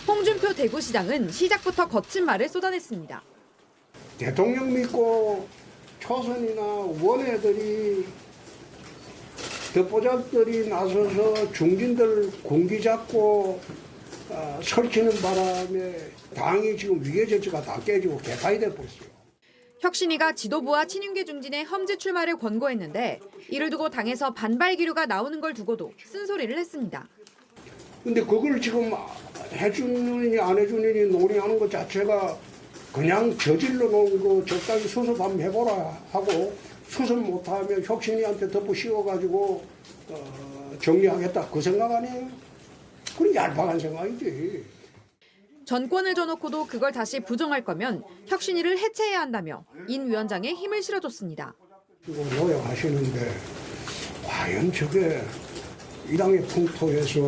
홍준표 대구시장은 시작부터 거친 말을 쏟아냈습니다. 대통령 믿고 초선이나 원외들이 덧보잡들이 나서서 중진들 공기 잡고 설치는 바람에 당이 지금 위계 질서가 다 깨지고 개파이 돼버렸어요. 혁신위가 지도부와 친윤계 중진의 험지 출마를 권고했는데 이를 두고 당에서 반발 기류가 나오는 걸 두고도 쓴소리를 했습니다. 근데 그걸 지금 해주느니 안 해주느니 논의하는 것 자체가 그냥 저질러 놓은 거 적당히 수습 한번 해보라 하고 수습 못하면 혁신이한테 덮어 씌워가지고 정리하겠다 그 생각 아니에요? 그건 얄팍한 생각이지. 전권을 줘놓고도 그걸 다시 부정할 거면 혁신위를 해체해야 한다며 인 위원장에 힘을 실어줬습니다. 그리고 노력하시는데 과연 저게 이 당의 풍토에서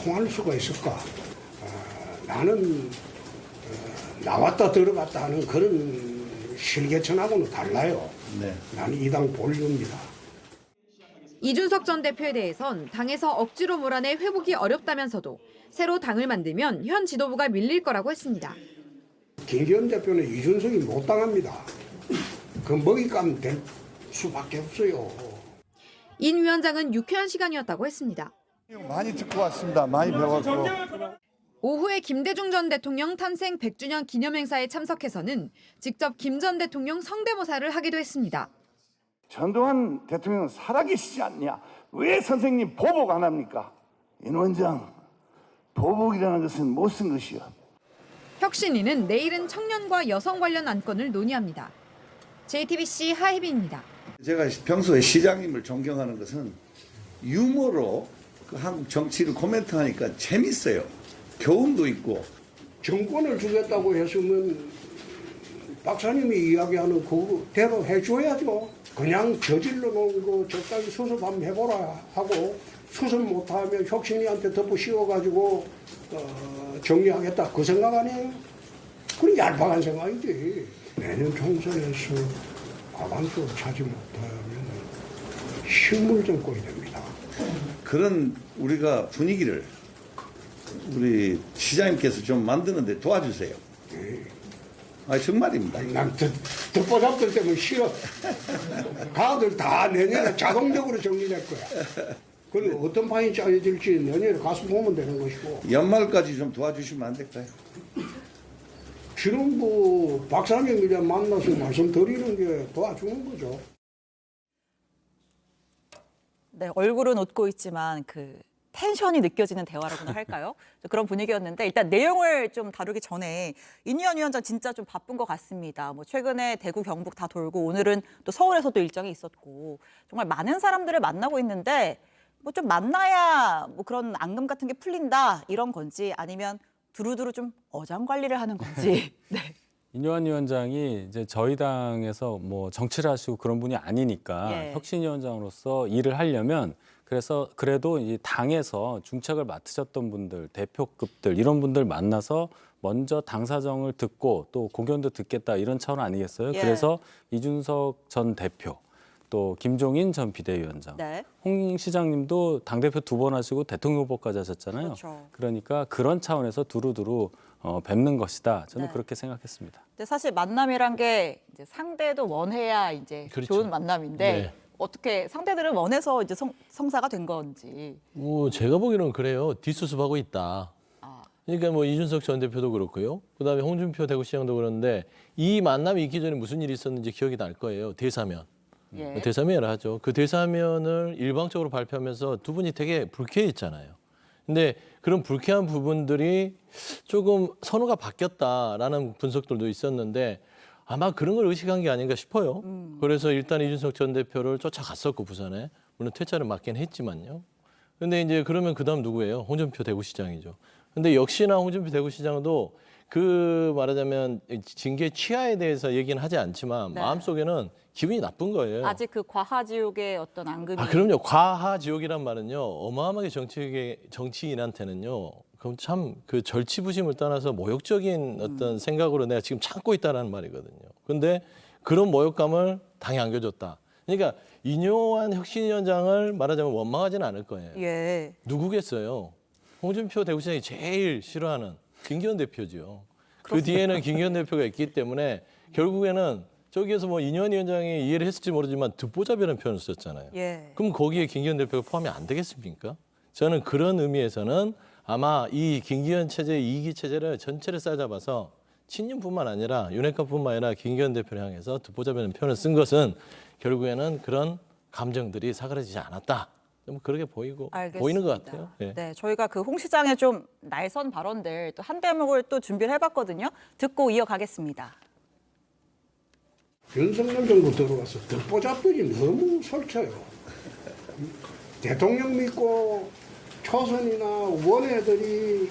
통할 수가 있을까? 나는 나왔다 들어갔다 하는 그런 실개천하고는 달라요. 네. 나는 이 당 본류입니다. 이준석 전 대표에 대해선 당에서 억지로 몰아내 회복이 어렵다면서도 새로 당을 만들면 현 지도부가 밀릴 거라고 했습니다. 김기현 대표는 이준석이 못 당합니다. 그 먹잇감 될 수밖에 없어요. 인 위원장은 유쾌한 시간이었다고 했습니다. 많이 듣고 왔습니다. 많이 배웠고. 오후에 김대중 전 대통령 탄생 100주년 기념행사에 참석해서는 직접 김 전 대통령 성대모사를 하기도 했습니다. 전두환 대통령은 살아계시지 않냐? 왜 선생님 보복 안 합니까? 인 원장, 보복이라는 것은 못 쓴 것이요. 혁신위는 내일은 청년과 여성 관련 안건을 논의합니다. JTBC 하혜빈입니다. 제가 평소에 시장님을 존경하는 것은 유머로 그 한국 정치를 코멘트하니까 재밌어요. 교훈도 있고. 정권을 주겠다고 했으면 박사님이 이야기하는 그대로 해줘야죠. 그냥 저질러 놓은 거 적당히 수습 한번 해보라 하고 수습 못하면 혁신이한테 덮어 씌워가지고 정리하겠다 그 생각 아니에요? 그건 얄팍한 생각이지. 내년 총선에서 과반수를 차지 못하면 식물정권이 됩니다. 그런 우리가 분위기를 우리 시장님께서 좀 만드는데 도와주세요. 아 정말입니다. 난 덮보잡들 때문에 싫어. 가들 다 내년에 자동적으로 정리될 거야. 그리고 어떤 판이 짜여질지 내년에 가서 보면 되는 것이고. 연말까지 좀 도와주시면 안 될까요? 지금 뭐 박사님이랑 만나서 말씀드리는 게 도와주는 거죠. 네, 얼굴은 웃고 있지만 그 텐션이 느껴지는 대화라고나 할까요? 그런 분위기였는데 일단 내용을 좀 다루기 전에 인유한 위원장 진짜 좀 바쁜 것 같습니다. 뭐 최근에 대구, 경북 다 돌고 오늘은 또 서울에서도 일정이 있었고 정말 많은 사람들을 만나고 있는데 뭐 좀 만나야 뭐 그런 앙금 같은 게 풀린다 이런 건지 아니면 두루두루 좀 어장 관리를 하는 건지. 네. 인유한 위원장이 이제 저희 당에서 뭐 정치를 하시고 그런 분이 아니니까 예. 혁신위원장으로서 일을 하려면 그래서 그래도 이 당에서 중책을 맡으셨던 분들, 대표급들 이런 분들 만나서 먼저 당 사정을 듣고 또 고견도 듣겠다 이런 차원 아니겠어요? 예. 그래서 이준석 전 대표 또 김종인 전 비대위원장, 네. 홍 시장님도 당대표 2번 하시고 대통령 후보까지 하셨잖아요. 그렇죠. 그러니까 그런 차원에서 두루두루 뵙는 것이다. 저는 네. 그렇게 생각했습니다. 근데 사실 만남이란 게 이제 상대도 원해야 이제 그렇죠. 좋은 만남인데 네. 어떻게 상대들은 원해서 이제 성사가 된 건지. 제가 보기로는 그래요. 뒷수습하고 있다. 그러니까 뭐 이준석 전 대표도 그렇고요. 그다음에 홍준표 대구시장도 그런데 이 만남이 있기 전에 무슨 일이 있었는지 기억이 날 거예요. 대사면. 예. 대사면을 하죠. 그 대사면을 일방적으로 발표하면서 두 분이 되게 불쾌했잖아요. 근데 그런 불쾌한 부분들이 조금 선호가 바뀌었다라는 분석들도 있었는데 아마 그런 걸 의식한 게 아닌가 싶어요. 그래서 일단 이준석 전 대표를 쫓아갔었고 부산에 물론 퇴짜를 맞긴 했지만요. 근데 이제 그러면 그다음 누구예요? 홍준표 대구시장이죠. 근데 역시나 홍준표 대구시장도 그 말하자면 징계 취하에 대해서 얘기는 하지 않지만 네. 마음속에는 기분이 나쁜 거예요. 아직 그 과하지옥의 어떤 앙금이. 그럼요. 과하지옥이란 말은요. 어마어마하게 정치인한테는요. 그럼 참 그 절치부심을 떠나서 모욕적인 어떤 생각으로 내가 지금 참고 있다라는 말이거든요. 근데 그런 모욕감을 당에 안겨줬다. 그러니까 인요한 혁신위원장을 말하자면 원망하지는 않을 거예요. 예. 누구겠어요? 홍준표 대구시장이 제일 싫어하는 김기현 대표죠. 그 뒤에는 김기현 대표가 있기 때문에 결국에는 저기에서 뭐 이nhân 위원장이 이해를 했을지 모르지만 듣보잡이라는 표현을 썼잖아요. 예. 그럼 거기에 김기현 대표가 포함이 안 되겠습니까? 저는 그런 의미에서는 아마 이 김기현 체제, 이기 체제를 전체를 싸잡아서 친윤뿐만 아니라 윤핵관뿐만 아니라 김기현 대표를 향해서 듣보잡이라는 표현을 쓴 것은 결국에는 그런 감정들이 사그라지지 않았다. 좀 그렇게 보이는 것 같아요. 예. 네, 저희가 그 홍 시장의 좀 날선 발언들 또 한 대목을 또 준비를 해봤거든요. 듣고 이어가겠습니다. 윤석열 정부 들어와서 듣보잡들이 너무 설쳐요. 대통령 믿고 초선이나 원외들이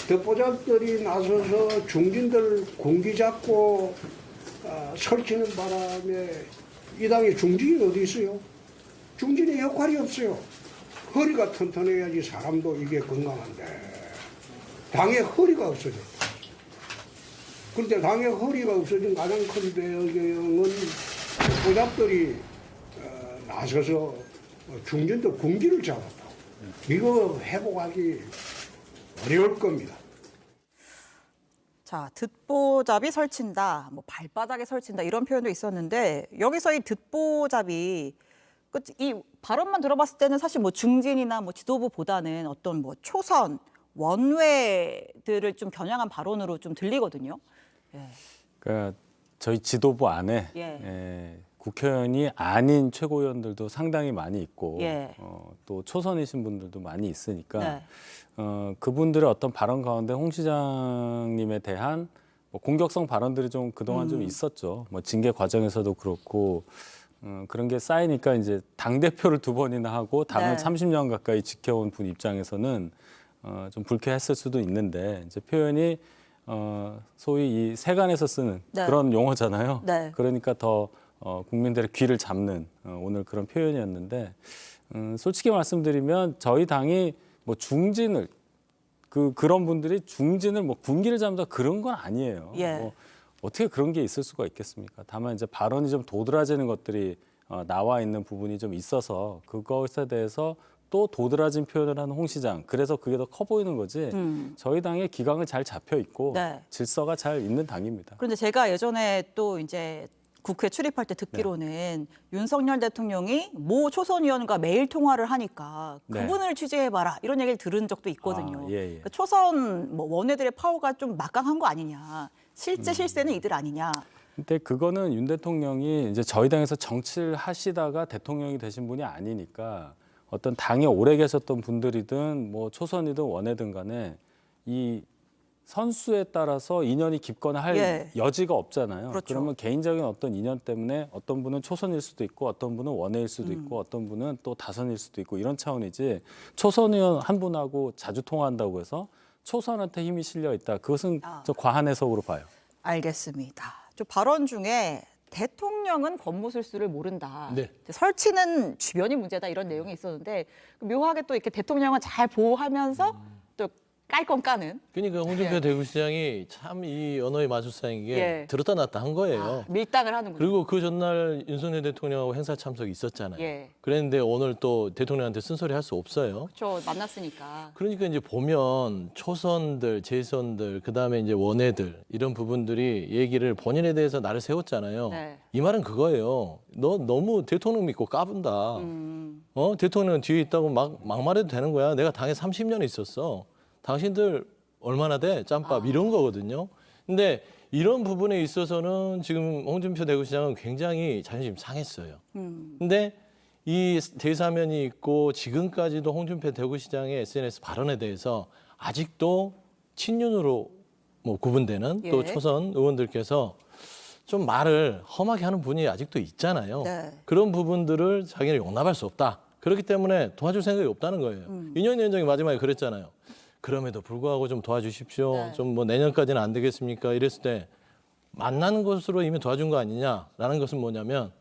듣보잡들이 나서서 중진들 군기 잡고 설치는 바람에 이 당에 중진이 어디 있어요? 중진의 역할이 없어요. 허리가 튼튼해야지 사람도 이게 건강한데 당의 허리가 없어져. 그런데 당의 허리가 없어진 가장 큰 배경은 보잡들이 나서서 중진들 군기를 잡았다. 이거 회복하기 어려울 겁니다. 자, 듣보잡이 설친다, 뭐 발바닥에 설친다 이런 표현도 있었는데 여기서 이 듣보잡이 이 발언만 들어봤을 때는 사실 뭐 중진이나 뭐 지도부보다는 어떤 뭐 초선, 원외들을 좀 겨냥한 발언으로 좀 들리거든요. 예. 그러니까 저희 지도부 안에 예. 국회의원이 아닌 최고위원들도 상당히 많이 있고 예. 또 초선이신 분들도 많이 있으니까 네. 그분들의 어떤 발언 가운데 홍 시장님에 대한 뭐 공격성 발언들이 좀 그동안 좀 있었죠. 뭐 징계 과정에서도 그렇고 그런 게 쌓이니까 이제 당 대표를 2번이나 하고 당을 네. 30년 가까이 지켜온 분 입장에서는 좀 불쾌했을 수도 있는데 이제 표현이 소위 이 세간에서 쓰는 네. 그런 용어잖아요. 네. 그러니까 더 국민들의 귀를 잡는 오늘 그런 표현이었는데 솔직히 말씀드리면 저희 당이 뭐 중진을 그런 분들이 중진을 뭐 군기를 잡는다 그런 건 아니에요. 예. 뭐 어떻게 그런 게 있을 수가 있겠습니까? 다만 이제 발언이 좀 도드라지는 것들이 나와 있는 부분이 좀 있어서 그것에 대해서 또 도드라진 표현을 하는 홍 시장. 그래서 그게 더 커 보이는 거지. 저희 당의 기강은 잘 잡혀 있고 네. 질서가 잘 있는 당입니다. 그런데 제가 예전에 또 이제 국회 출입할 때 듣기로는 네. 윤석열 대통령이 모 초선 의원과 매일 통화를 하니까 네. 그분을 취재해봐라 이런 얘기를 들은 적도 있거든요. 아, 예, 예. 그러니까 초선 뭐 원외들의 파워가 좀 막강한 거 아니냐. 실제 실세는 이들 아니냐. 근데 그거는 윤 대통령이 이제 저희 당에서 정치를 하시다가 대통령이 되신 분이 아니니까 어떤 당에 오래 계셨던 분들이든 뭐 초선이든 원외든 간에 이 선수에 따라서 인연이 깊거나 할 예. 여지가 없잖아요. 그렇죠. 그러면 개인적인 어떤 인연 때문에 어떤 분은 초선일 수도 있고 어떤 분은 원외일 수도 있고 어떤 분은 또 다선일 수도 있고 이런 차원이지 초선 의원 한 분하고 자주 통화한다고 해서 초선한테 힘이 실려 있다. 그것은 좀 과한 해석으로 봐요. 알겠습니다. 좀 발언 중에 대통령은 권모술수를 모른다. 네. 설치는 주변이 문제다 이런 내용이 있었는데 묘하게 또 이렇게 대통령은 잘 보호하면서 또 깔 건 까는. 그러니까 홍준표 예. 대구시장이 참 이 언어의 마술사인 게 예. 들었다 놨다 한 거예요. 밀당을 하는군요. 그리고 그 전날 윤석열 대통령하고 행사 참석이 있었잖아요. 예. 그랬는데 오늘 또 대통령한테 쓴소리 할 수 없어요. 저 만났으니까. 그러니까 이제 보면 초선들, 재선들, 그다음에 이제 원외들 이런 부분들이 얘기를 본인에 대해서 나를 세웠잖아요. 네. 이 말은 그거예요. 너 너무 대통령 믿고 까분다. 대통령 뒤에 있다고 막말해도 되는 거야. 내가 당에 30년 있었어. 당신들 얼마나 돼? 짬밥 이런 거거든요. 근데 이런 부분에 있어서는 지금 홍준표 대구시장은 굉장히 자존심 상했어요. 근데 이 대사면이 있고 지금까지도 홍준표 대구시장의 SNS 발언에 대해서 아직도 친윤으로 뭐 구분되는 또 예. 초선 의원들께서 좀 말을 험하게 하는 분이 아직도 있잖아요. 네. 그런 부분들을 자기는 용납할 수 없다. 그렇기 때문에 도와줄 생각이 없다는 거예요. 이nhân 위원장이 마지막에 그랬잖아요. 그럼에도 불구하고 좀 도와주십시오. 네. 좀 뭐 내년까지는 안 되겠습니까? 이랬을 때 만나는 것으로 이미 도와준 거 아니냐라는 것은 뭐냐면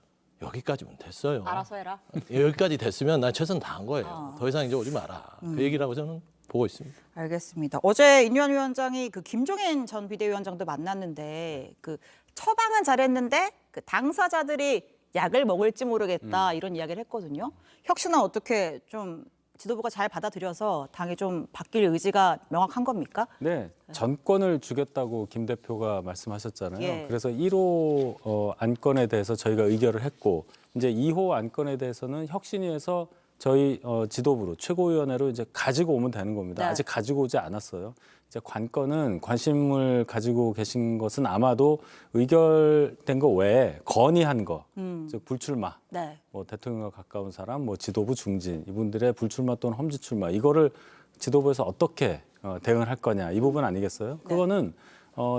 여기까지면 됐어요. 알아서 해라. 여기까지 됐으면 난 최선 다한 거예요. 더 이상 이제 오지 마라. 그 얘기라고 저는 보고 있습니다. 알겠습니다. 어제 인유한 위원장이 그 김종인 전 비대위원장도 만났는데 그 처방은 잘했는데 그 당사자들이 약을 먹을지 모르겠다 이런 이야기를 했거든요. 혁신은 어떻게 좀 지도부가 잘 받아들여서 당이 좀 바뀔 의지가 명확한 겁니까? 네, 전권을 주겠다고 김 대표가 말씀하셨잖아요. 예. 그래서 1호 안건에 대해서 저희가 의결을 했고 이제 2호 안건에 대해서는 혁신위에서 저희 지도부로 최고위원회로 이제 가지고 오면 되는 겁니다. 네. 아직 가지고 오지 않았어요. 이제 관건은 관심을 가지고 계신 것은 아마도 의결된 거 외에 건의한 거, 즉 불출마, 네. 뭐 대통령과 가까운 사람, 뭐 지도부 중진 이분들의 불출마 또는 험지 출마 이거를 지도부에서 어떻게 대응을 할 거냐 이 부분 아니겠어요? 그거는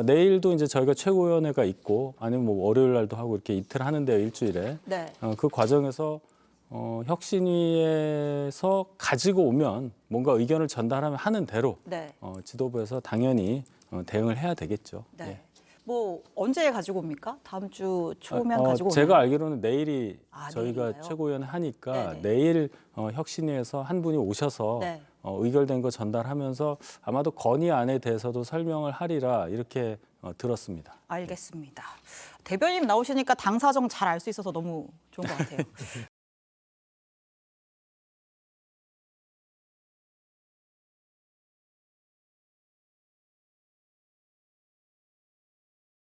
내일도 이제 저희가 최고위원회가 있고 아니면 뭐 월요일 날도 하고 이렇게 이틀 하는데요, 일주일에. 네. 그 과정에서 혁신위에서 가지고 오면 뭔가 의견을 전달하면 하는 대로 네. 지도부에서 당연히 대응을 해야 되겠죠. 네. 예. 뭐 언제 가지고 옵니까? 다음 주 초면 가지고 제가 오나요? 알기로는 내일이 저희가 내일인가요? 최고위원회 하니까 네네. 내일 혁신위에서 한 분이 오셔서 네. 의결된 거 전달하면서 아마도 건의안에 대해서도 설명을 하리라 이렇게 들었습니다. 알겠습니다. 대변인 나오시니까 당 사정 잘 알 수 있어서 너무 좋은 것 같아요.